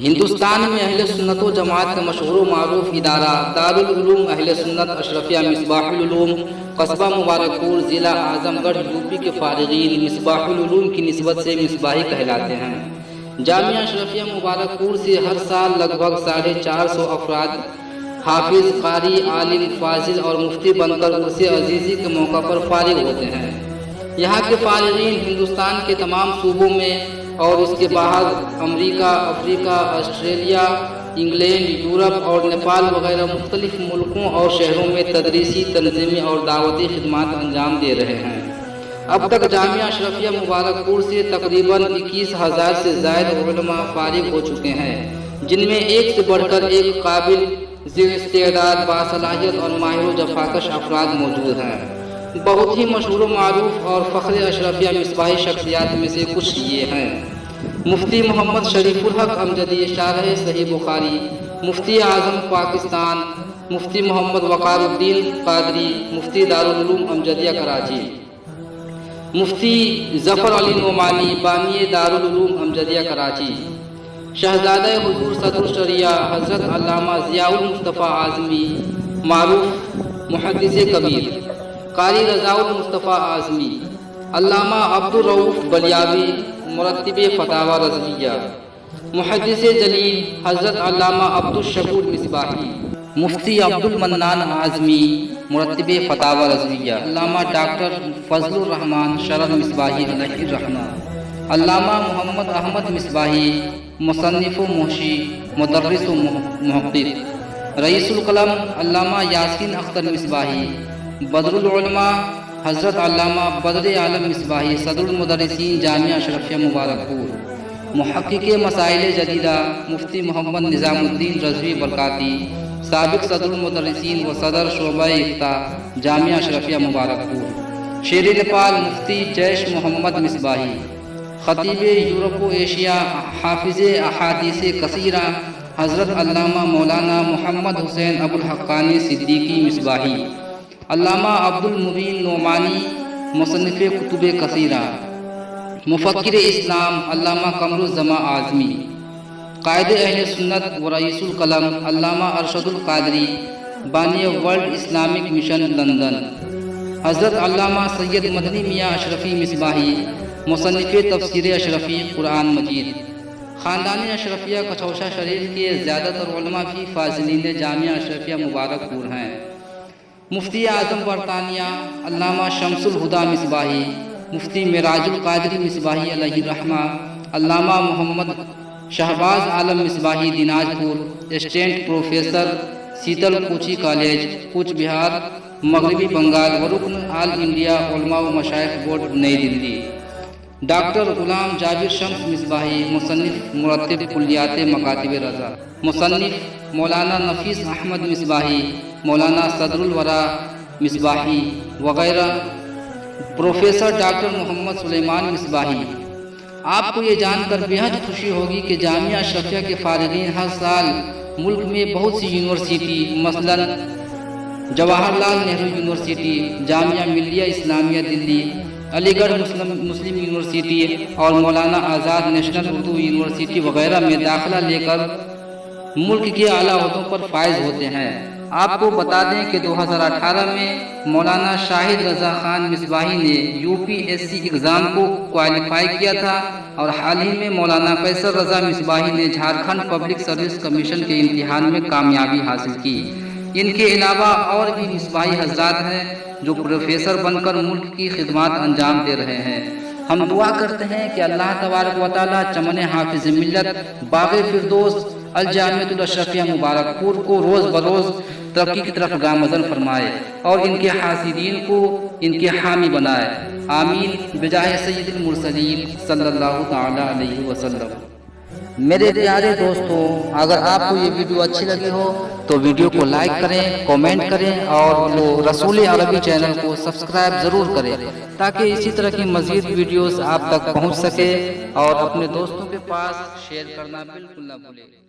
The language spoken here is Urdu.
ہندوستان میں اہل سنت و جماعت کا مشہور و معروف ادارہ دارالعلوم اہل سنت اشرفیہ مصباح العلوم قصبہ مبارک پور ضلع اعظم گڑھ یوپی کے فارغین مصباح العلوم کی نسبت سے مصباحی کہلاتے ہیں۔ جامعہ اشرفیہ مبارک پور سے ہر سال لگ بھگ 450 افراد حافظ، قاری، عالم، فاضل اور مفتی بن کر عرص عزیزی کے موقع پر فارغ ہوتے ہیں۔ یہاں کے فارغین ہندوستان کے تمام صوبوں میں اور اس کے باہر امریکہ، افریقہ، آسٹریلیا، انگلینڈ، یورپ اور نیپال وغیرہ مختلف ملکوں اور شہروں میں تدریسی، تنظیمی اور دعوتی خدمات انجام دے رہے ہیں۔ اب تک جامعہ اشرفیہ مبارک پور سے تقریباً 21,000 سے زائد علماء فارغ ہو چکے ہیں، جن میں ایک سے بڑھ کر ایک قابل، ذی استعداد، باصلاحیت اور ماہر و جفاکش افراد موجود ہیں۔ بہت ہی مشہور و معروف اور فخر اشرفیہ مصباحی شخصیات میں سے کچھ یہ ہیں: مفتی محمد شریف الحق امجدی شارح صحیح بخاری، مفتی اعظم پاکستان مفتی محمد وقار الدین قادری، مفتی دارالعلوم امجدیہ کراچی، مفتی ظفر علی نعمانی بانی دارالعلوم امجدیہ کراچی، شہزادہ حضور صدر الشریعہ حضرت علامہ ضیاء المصطفیٰ اعظمی معروف محدث کبیر، قاری رضا المصطفیٰ اعظمی، علامہ عبدالرؤوف بلیاوی مرتب فتاوی رضویہ، محدث جلیل حضرت علامہ عبدالشکور مصباحی، مفتی عبدالمنان اعظمی مرتب فتاوی رضویہ، علامہ ڈاکٹر فضل الرحمن شرر مصباحی علیہ الرحمہ، علامہ محمد احمد مصباحی مصنف و محشی مدرس و محقق، رئیس القلم علامہ یاسین اختر مصباحی، بدر العلماء حضرت علامہ بدر عالم مصباحی صدر المدرسین جامعہ اشرفیہ مبارک پور، محقق مسائل جدیدہ مفتی محمد نظام الدین رضوی برکاتی سابق صدر المدرسین و صدر شعبہ افتاء جامعہ اشرفیہ مبارک پور، شیر نیپال مفتی جیش محمد مصباحی، خطیب یورپ و ایشیا حافظ احادیث کثیرہ حضرت علامہ مولانا محمد حسین ابو الحقانی صدیقی مصباحی، علامہ عبد المبین نعمانی مصنف کتب کثیرہ، مفکر اسلام علامہ قمر الزمان اعظمی، قائد اہل سنت و رئیس القلم علامہ ارشد القادری بانی ورلڈ اسلامک مشن لندن، حضرت علامہ سید مدنی میاں اشرفی مصباحی مصنف تفسیر اشرفی قرآن مجید۔ خاندان اشرفیہ کچھوشا شریف کے زیادہ تر علماء بھی فاضلین جامعہ اشرفیہ مبارک پور ہیں۔ مفتی اعظم برطانیہ علامہ شمس الہدیٰ مصباحی، مفتی معراج القادری مصباحی علیہ الرحمہ، علامہ محمد شہباز عالم Misbahi Dinajpur, assistant professor Sitalkuchi college Cooch Behar مغربی بنگال و رکن آل انڈیا علماء و مشائخ بورڈ نئی دلی، ڈاکٹر غلام جابر شمس مصباحی مصنف مرتب کلیات مکاتب رضا، مصنف مولانا نفیس احمد مصباحی، مولانا صدر الورا مصباحی وغیرہ، پروفیسر ڈاکٹر محمد سلیمان مصباحی۔ آپ کو یہ جان کر بہت خوشی ہوگی کہ جامعہ اشرفیہ کے فارغین ہر سال ملک میں بہت سی یونیورسٹی مثلا جواہر لال نہرو یونیورسٹی، جامعہ ملیہ اسلامیہ دلی، علی گڑھ مسلم یونیورسٹی اور مولانا آزاد نیشنل اردو یونیورسٹی وغیرہ میں داخلہ لے کر ملک کے اعلیٰ عہدوں پر فائز ہوتے ہیں۔ آپ کو بتا دیں کہ 2018 میں مولانا شاہد رضا خان مصباحی نے UPSC ایگزام کو کوالیفائی کیا تھا، اور حال ہی میں مولانا قیصر رضا مصباحی نے جھارکھنڈ پبلک سروس کمیشن کے امتحان میں کامیابی حاصل کی۔ ان کے علاوہ اور بھی مصباحی حضرات ہیں جو پروفیسر بن کر ملک کی خدمات انجام دے رہے ہیں۔ ہم دعا کرتے ہیں کہ اللہ تبارک و تعالیٰ چمن حافظ ملت باغ فردوس الجامعۃ الاشرفیہ مبارک پور کو روز بروز ترقی کی طرف گامزن فرمائے اور ان کے حاسدین کو ان کے حامی بنائے، آمین بجاہ سید المرسلین صلی اللہ تعالی علیہ وسلم۔ میرے پیارے دوستوں، اگر آپ کو یہ ویڈیو اچھی لگی ہو تو ویڈیو کو لائک کریں، کومنٹ کریں اور رسول عربی چینل کو سبسکرائب ضرور کریں تاکہ اسی طرح کی مزید ویڈیوز آپ تک پہنچ سکے، اور اپنے دوستوں کے پاس شیئر کرنا بالکل نہ بھولیں۔